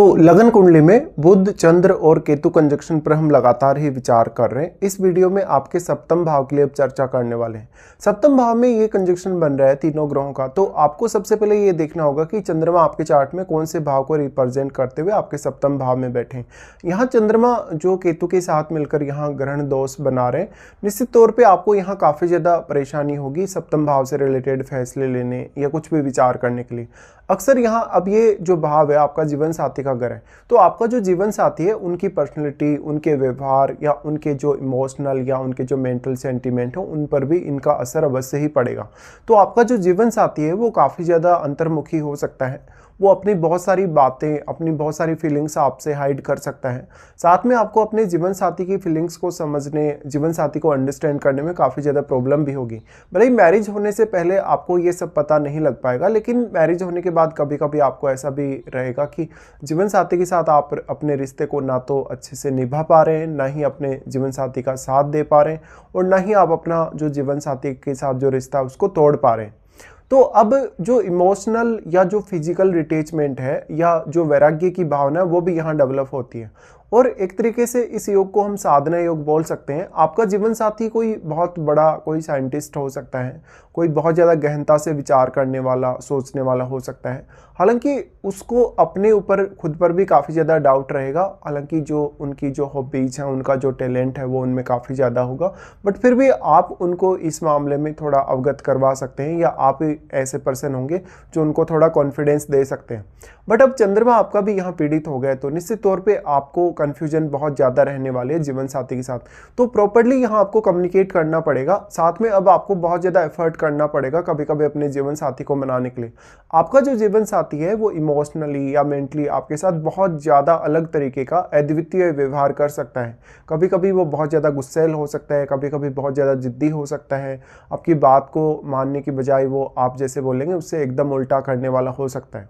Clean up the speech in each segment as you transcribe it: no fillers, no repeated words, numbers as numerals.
तो लगन कुंडली में बुध, चंद्र और केतु कंजक्शन पर हम लगातार ही विचार कर रहे हैं। इस वीडियो में आपके सप्तम भाव के लिए अब चर्चा करने वाले हैं। सप्तम भाव में ये कंजक्शन बन रहा है तीनों ग्रहों का, तो आपको सबसे पहले ये देखना होगा कि चंद्रमा आपके चार्ट में कौन से भाव को रिप्रेजेंट करते हुए आपके सप्तम भाव में बैठे हैं। यहाँ चंद्रमा जो केतु के साथ मिलकर यहाँ ग्रहण दोष बना रहे हैं, निश्चित तौर पर आपको यहाँ काफ़ी ज़्यादा परेशानी होगी सप्तम भाव से रिलेटेड फैसले लेने या कुछ भी विचार करने के लिए। अक्सर यहाँ अब ये जो भाव है आपका जीवन साथी का घर है, तो आपका जो जीवन साथी है उनकी पर्सनैलिटी, उनके व्यवहार या उनके जो इमोशनल या उनके जो मेंटल सेंटीमेंट हो उन पर भी इनका असर अवश्य ही पड़ेगा। तो आपका जो जीवन साथी है वो काफ़ी ज़्यादा अंतर्मुखी हो सकता है, वो अपनी बहुत सारी बातें, अपनी बहुत सारी फीलिंग्स आपसे हाइड कर सकता है। साथ में आपको अपने जीवन साथी की फीलिंग्स को समझने, जीवन साथी को अंडरस्टैंड करने में काफ़ी ज़्यादा प्रॉब्लम भी होगी। भले ही मैरिज होने से पहले आपको ये सब पता नहीं लग पाएगा, लेकिन मैरिज होने के बाद कभी कभी आपको ऐसा भी रहेगा कि जीवन साथी के साथ आप अपने रिश्ते को ना तो अच्छे से निभा पा रहे हैं, ना ही अपने जीवन साथी का साथ दे पा रहे हैं, और ना ही आप अपना जो जीवन साथी के साथ जो रिश्ता है उसको तोड़ पा रहे हैं। तो अब जो इमोशनल या जो फिजिकल रिटेचमेंट है या जो वैराग्य की भावना है वो भी यहाँ डेवलप होती है, और एक तरीके से इस योग को हम साधना योग बोल सकते हैं। आपका जीवन साथी कोई बहुत बड़ा कोई साइंटिस्ट हो सकता है, कोई बहुत ज़्यादा गहनता से विचार करने वाला, सोचने वाला हो सकता है। हालांकि उसको अपने ऊपर खुद पर भी काफ़ी ज़्यादा डाउट रहेगा, हालांकि जो उनकी जो हॉबीज हैं, उनका जो टैलेंट है वो उनमें काफ़ी ज़्यादा होगा, बट फिर भी आप उनको इस मामले में थोड़ा अवगत करवा सकते हैं, या आप ऐसे पर्सन होंगे जो उनको थोड़ा कॉन्फिडेंस दे सकते हैं। बट अब चंद्रमा आपका भी यहाँ पीड़ित हो गया, तो निश्चित तौर पे आपको कन्फ्यूजन बहुत ज़्यादा रहने वाली है जीवन साथी के साथ। तो प्रॉपर्ली यहाँ आपको कम्युनिकेट करना पड़ेगा, साथ में अब आपको बहुत ज़्यादा एफर्ट करना पड़ेगा कभी कभी अपने जीवन साथी को मनाने के लिए। आपका जो जीवन साथी है वो इमोशनली या मेंटली आपके साथ बहुत ज़्यादा अलग तरीके का अद्वितीय व्यवहार कर सकता है। कभी कभी वो बहुत ज़्यादा गुस्सैल हो सकता है, कभी कभी बहुत ज़्यादा जिद्दी हो सकता है, आपकी बात को मानने की बजाय वो आप जैसे बोलेंगे उससे एकदम उल्टा करने वाला हो सकता है।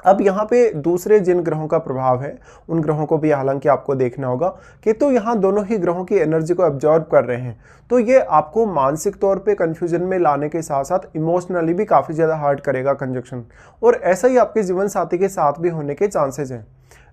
अब यहाँ पे दूसरे जिन ग्रहों का प्रभाव है उन ग्रहों को भी हालांकि आपको देखना होगा कि तो यहाँ दोनों ही ग्रहों की एनर्जी को एब्जॉर्ब कर रहे हैं, तो ये आपको मानसिक तौर पे कंफ्यूजन में लाने के साथ साथ इमोशनली भी काफ़ी ज़्यादा हर्ट करेगा कंजक्शन, और ऐसा ही आपके जीवन साथी के साथ भी होने के चांसेस हैं।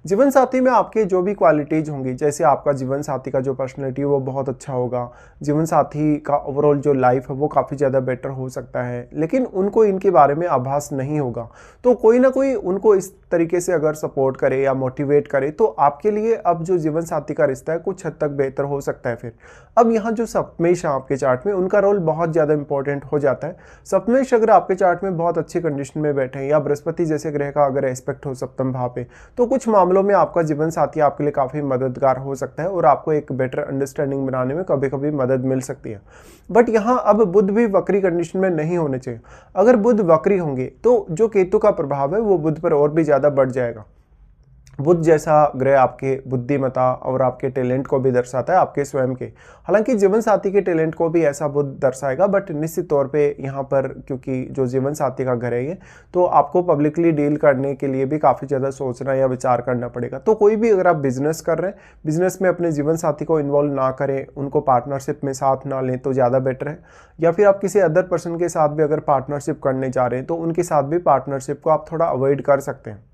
जीवन साथी में आपके जो भी क्वालिटीज़ होंगी, जैसे आपका जीवन साथी का जो पर्सनैलिटी है वो बहुत अच्छा होगा, जीवन साथी का ओवरऑल जो लाइफ है वो काफ़ी ज़्यादा बेटर हो सकता है, लेकिन उनको इनके बारे में आभास नहीं होगा। तो कोई ना कोई उनको इस तरीके से अगर सपोर्ट करे या मोटिवेट करे तो आपके लिए अब जो जीवन साथी का रिश्ता है कुछ हद तक बेहतर हो सकता है। फिर अब यहाँ जो सप्तमेश है आपके चार्ट में, उनका रोल बहुत ज़्यादा इंपॉर्टेंट हो जाता है। सप्तमेश अगर आपके चार्ट में बहुत अच्छी कंडीशन में बैठे हैं या बृहस्पति जैसे ग्रह का अगर एस्पेक्ट हो सप्तम भाव पे, तो कुछ मामलों में आपका जीवन साथी आपके लिए काफ़ी मददगार हो सकता है और आपको एक बेटर अंडरस्टैंडिंग बनाने में कभी कभी मदद मिल सकती है। बट यहाँ अब बुध भी वक्री कंडीशन में नहीं होने चाहिए। अगर बुध वक्री होंगे तो जो केतु का प्रभाव है वो बुध पर और भी ज़्यादा बढ़ जाएगा। बुध जैसा ग्रह आपके बुद्धिमत्ता और आपके टैलेंट को भी दर्शाता है, आपके स्वयं के। हालांकि जीवन साथी के टैलेंट को भी ऐसा बुध दर्शाएगा, बट निश्चित तौर पे यहाँ पर क्योंकि जो जीवन साथी का घर है ये, तो आपको पब्लिकली डील करने के लिए भी काफ़ी ज़्यादा सोचना या विचार करना पड़ेगा। तो कोई भी अगर आप बिजनेस कर रहे हैं, बिजनेस में अपने जीवन साथी को इन्वॉल्व ना करें, उनको पार्टनरशिप में साथ ना लें तो ज़्यादा बेटर है। या फिर आप किसी अदर पर्सन के साथ भी अगर पार्टनरशिप करने जा रहे हैं तो उनके साथ भी पार्टनरशिप को आप थोड़ा अवॉइड कर सकते हैं।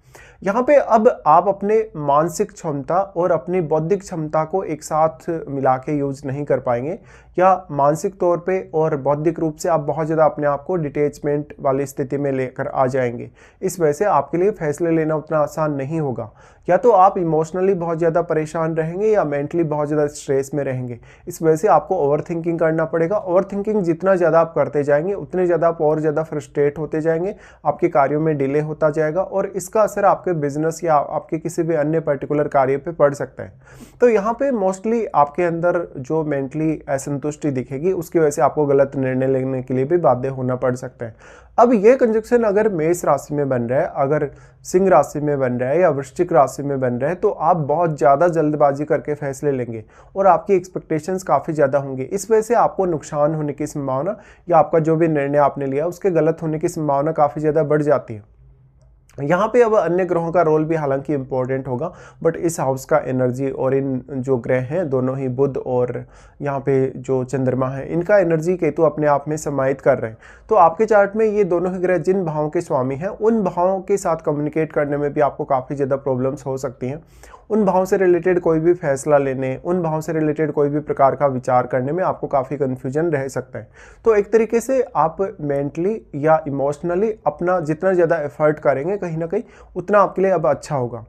यहाँ पे अब आप अपने मानसिक क्षमता और अपनी बौद्धिक क्षमता को एक साथ मिला के यूज नहीं कर पाएंगे, या मानसिक तौर पे और बौद्धिक रूप से आप बहुत ज़्यादा अपने आप को डिटैचमेंट वाली स्थिति में लेकर आ जाएंगे। इस वजह से आपके लिए फैसले लेना उतना आसान नहीं होगा। या तो आप इमोशनली बहुत ज़्यादा परेशान रहेंगे या मेंटली बहुत ज़्यादा स्ट्रेस में रहेंगे। इस वजह से आपको ओवर थिंकिंग करना पड़ेगा। ओवर थिंकिंग जितना ज़्यादा आप करते जाएंगे उतने ज़्यादा आप और ज़्यादा फ्रस्ट्रेट होते जाएंगे, आपके कार्यों में डिले होता जाएगा और इसका असर आपके बिजनेस या आपके किसी भी अन्य पर्टिकुलर कार्य पे पड़ सकता है। तो यहाँ पे मोस्टली आपके अंदर जो मेंटली असंतुष्टि दिखेगी उसकी वजह से आपको गलत निर्णय लेने के लिए भी बाध्य होना पड़ सकता है। अब ये कंजक्शन अगर मेष राशि में बन रहा है, अगर सिंह राशि में बन रहा है या वृश्चिक राशि में बन रहा है, तो आप बहुत ज़्यादा जल्दबाजी करके फैसले लेंगे और आपकी एक्सपेक्टेशंस काफ़ी ज़्यादा होंगे। इस वजह से आपको नुकसान होने की संभावना या आपका जो भी निर्णय आपने लिया उसके गलत होने की संभावना काफ़ी ज़्यादा बढ़ जाती है। यहाँ पे अब अन्य ग्रहों का रोल भी हालांकि इम्पोर्टेंट होगा, बट इस हाउस का एनर्जी और इन जो ग्रह हैं दोनों ही बुध और यहाँ पे जो चंद्रमा है, इनका एनर्जी केतु अपने आप में समाहित कर रहे हैं। तो आपके चार्ट में ये दोनों ही ग्रह जिन भावों के स्वामी हैं उन भावों के साथ कम्युनिकेट करने में भी आपको काफ़ी ज़्यादा प्रॉब्लम्स हो सकती हैं। उन भावों से रिलेटेड कोई भी फैसला लेने, उन भावों से रिलेटेड कोई भी प्रकार का विचार करने में आपको काफ़ी कन्फ्यूजन रह सकता है। तो एक तरीके से आप मेंटली या इमोशनली अपना जितना ज़्यादा एफर्ट करेंगे कहीं ना कहीं उतना आपके लिए अब अच्छा होगा।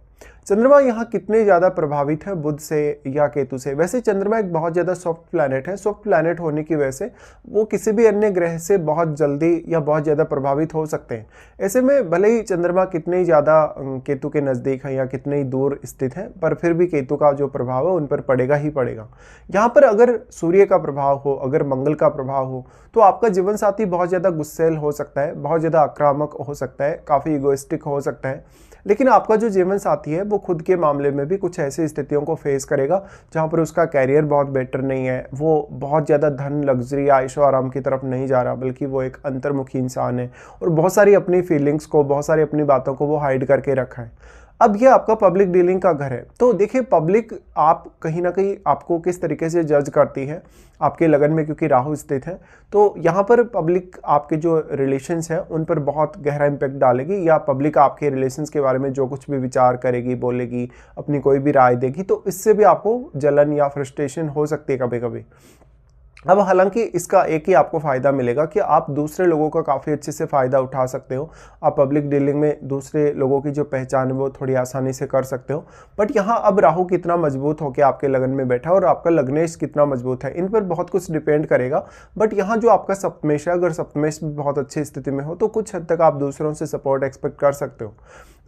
चंद्रमा यहाँ कितने ज़्यादा प्रभावित है बुध से या केतु से? वैसे चंद्रमा एक बहुत ज़्यादा सॉफ्ट प्लैनेट है। सॉफ्ट प्लैनेट होने की वजह से वो किसी भी अन्य ग्रह से बहुत जल्दी या बहुत ज़्यादा प्रभावित हो सकते हैं। ऐसे में भले ही चंद्रमा कितने ही ज़्यादा केतु के नज़दीक है या कितने ही दूर स्थित है, पर फिर भी केतु का जो प्रभाव है उन पर पड़ेगा ही पड़ेगा। यहाँ पर अगर सूर्य का प्रभाव हो, अगर मंगल का प्रभाव हो, तो आपका जीवन साथी बहुत ज़्यादा गुस्सैल हो सकता है, बहुत ज़्यादा आक्रामक हो सकता है, काफ़ी इगोइस्टिक हो सकता है। लेकिन आपका जो जीवन साथी है वो खुद के मामले में भी कुछ ऐसी स्थितियों को फेस करेगा जहाँ पर उसका कैरियर बहुत बेटर नहीं है, वो बहुत ज़्यादा धन, लग्जरी, आयशो आराम की तरफ नहीं जा रहा, बल्कि वो एक अंतर्मुखी इंसान है और बहुत सारी अपनी फीलिंग्स को, बहुत सारी अपनी बातों को वो हाइड करके रखा है। अब ये आपका पब्लिक डीलिंग का घर है। तो देखिए, पब्लिक आप कहीं ना कहीं आपको किस तरीके से जज करती है आपके लगन में, क्योंकि राहु स्थित है। तो यहाँ पर पब्लिक आपके जो रिलेशंस हैं उन पर बहुत गहरा इम्पैक्ट डालेगी, या पब्लिक आपके रिलेशंस के बारे में जो कुछ भी विचार करेगी, बोलेगी, अपनी कोई भी राय देगी, तो इससे भी आपको जलन या फ्रस्ट्रेशन हो सकती है कभी कभी। अब हालांकि इसका एक ही आपको फ़ायदा मिलेगा कि आप दूसरे लोगों का काफ़ी अच्छे से फ़ायदा उठा सकते हो। आप पब्लिक डीलिंग में दूसरे लोगों की जो पहचान है वो थोड़ी आसानी से कर सकते हो। बट यहाँ अब राहु कितना मजबूत होकर आपके लगन में बैठा है और आपका लग्नेश कितना मजबूत है, इन पर बहुत कुछ डिपेंड करेगा। बट यहाँ जो आपका सप्तमेश है, अगर सप्तमेश भी बहुत अच्छी स्थिति में हो तो कुछ हद तक आप दूसरों से सपोर्ट एक्सपेक्ट कर सकते हो।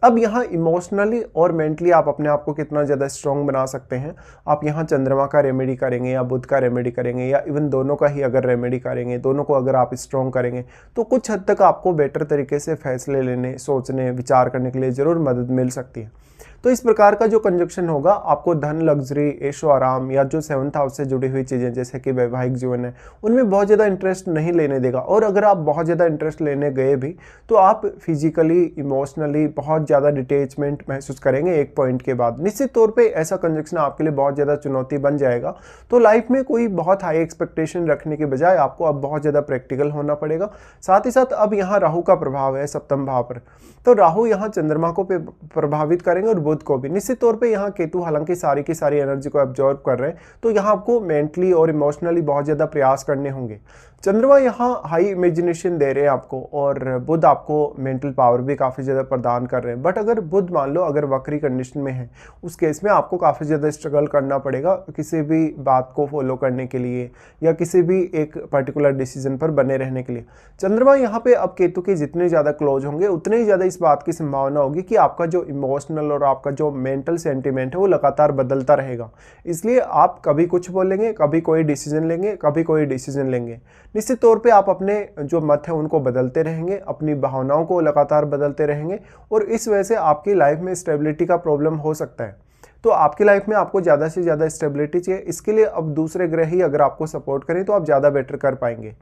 अब यहाँ इमोशनली और मेंटली आप अपने आप को कितना ज़्यादा स्ट्रॉन्ग बना सकते हैं, आप यहाँ चंद्रमा का रेमेडी करेंगे या बुध का रेमेडी करेंगे, या इवन दोनों का ही अगर रेमेडी करेंगे, दोनों को अगर आप स्ट्रॉन्ग करेंगे तो कुछ हद तक आपको बेटर तरीके से फैसले लेने, सोचने, विचार करने के लिए ज़रूर मदद मिल सकती है। तो इस प्रकार का जो कंजक्शन होगा आपको धन, लग्जरी, ऐशो आराम या जो 7th हाउस से जुड़ी हुई चीज़ें जैसे कि वैवाहिक जीवन है उनमें बहुत ज़्यादा इंटरेस्ट नहीं लेने देगा। और अगर आप बहुत ज़्यादा इंटरेस्ट लेने गए भी तो आप फिजिकली, इमोशनली बहुत ज़्यादा डिटेचमेंट महसूस करेंगे एक पॉइंट के बाद। निश्चित तौर पे ऐसा कंजक्शन आपके लिए बहुत ज़्यादा चुनौती बन जाएगा। तो लाइफ में कोई बहुत हाई एक्सपेक्टेशन रखने के बजाय आपको अब बहुत ज़्यादा प्रैक्टिकल होना पड़ेगा। साथ ही साथ अब यहाँ राहु का प्रभाव है सप्तम भाव पर, तो राहु यहाँ चंद्रमा को प्रभावित करेंगे और बुध को भी। निश्चित तौर पे यहाँ केतु हालांकि सारी की सारी एनर्जी को एब्जॉर्ब कर रहे हैं, तो यहाँ आपको मेंटली और इमोशनली बहुत ज़्यादा प्रयास करने होंगे। चंद्रमा यहाँ हाई इमेजिनेशन दे रहे हैं आपको, और बुध आपको मेंटल पावर भी काफ़ी ज़्यादा प्रदान कर रहे हैं। बट अगर बुध मान लो अगर वक्री कंडीशन में है, उस केस में आपको काफ़ी ज़्यादा स्ट्रगल करना पड़ेगा किसी भी बात को फॉलो करने के लिए या किसी भी एक पर्टिकुलर डिसीजन पर बने रहने के लिए। चंद्रमा यहाँ पे अब केतु के जितने ज़्यादा क्लोज होंगे उतने ही ज़्यादा इस बात की संभावना होगी कि आपका जो इमोशनल और आपका जो मेंटल सेंटिमेंट है वो लगातार बदलता रहेगा। इसलिए आप कभी कुछ बोलेंगे, कभी कोई डिसीजन लेंगे, कभी कोई डिसीजन लेंगे। निश्चित तौर पे आप अपने जो मत है उनको बदलते रहेंगे, अपनी भावनाओं को लगातार बदलते रहेंगे, और इस वजह से आपकी लाइफ में स्टेबिलिटी का प्रॉब्लम हो सकता है। तो आपकी लाइफ में आपको ज़्यादा से ज़्यादा स्टेबिलिटी चाहिए। इसके लिए अब दूसरे ग्रह ही अगर आपको सपोर्ट करें तो आप ज़्यादा बेटर कर पाएंगे।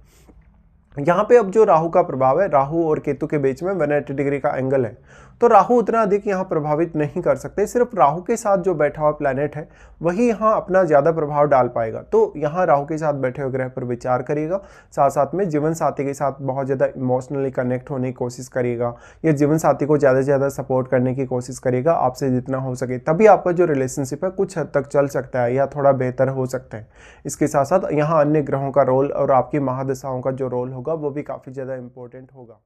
यहाँ पे अब जो राहु का प्रभाव है, राहु और केतु के बीच में 180 डिग्री का एंगल है, तो राहु उतना अधिक यहाँ प्रभावित नहीं कर सकते। सिर्फ राहु के साथ जो बैठा हुआ प्लैनेट है वही यहाँ अपना ज़्यादा प्रभाव डाल पाएगा। तो यहाँ राहु के साथ बैठे हुए ग्रह पर विचार करिएगा, साथ साथ में जीवन साथी के साथ बहुत ज़्यादा इमोशनली कनेक्ट होने की कोशिश करिएगा, या जीवन साथी को ज़्यादा से ज़्यादा सपोर्ट करने की कोशिश करिएगा आपसे जितना हो सके। तभी आपका जो रिलेशनशिप है कुछ हद तक चल सकता है या थोड़ा बेहतर हो सकता है। इसके साथ साथ यहाँ अन्य ग्रहों का रोल और आपकी महादशाओं का जो रोल होगा वो भी काफ़ी ज़्यादा इंपॉर्टेंट होगा।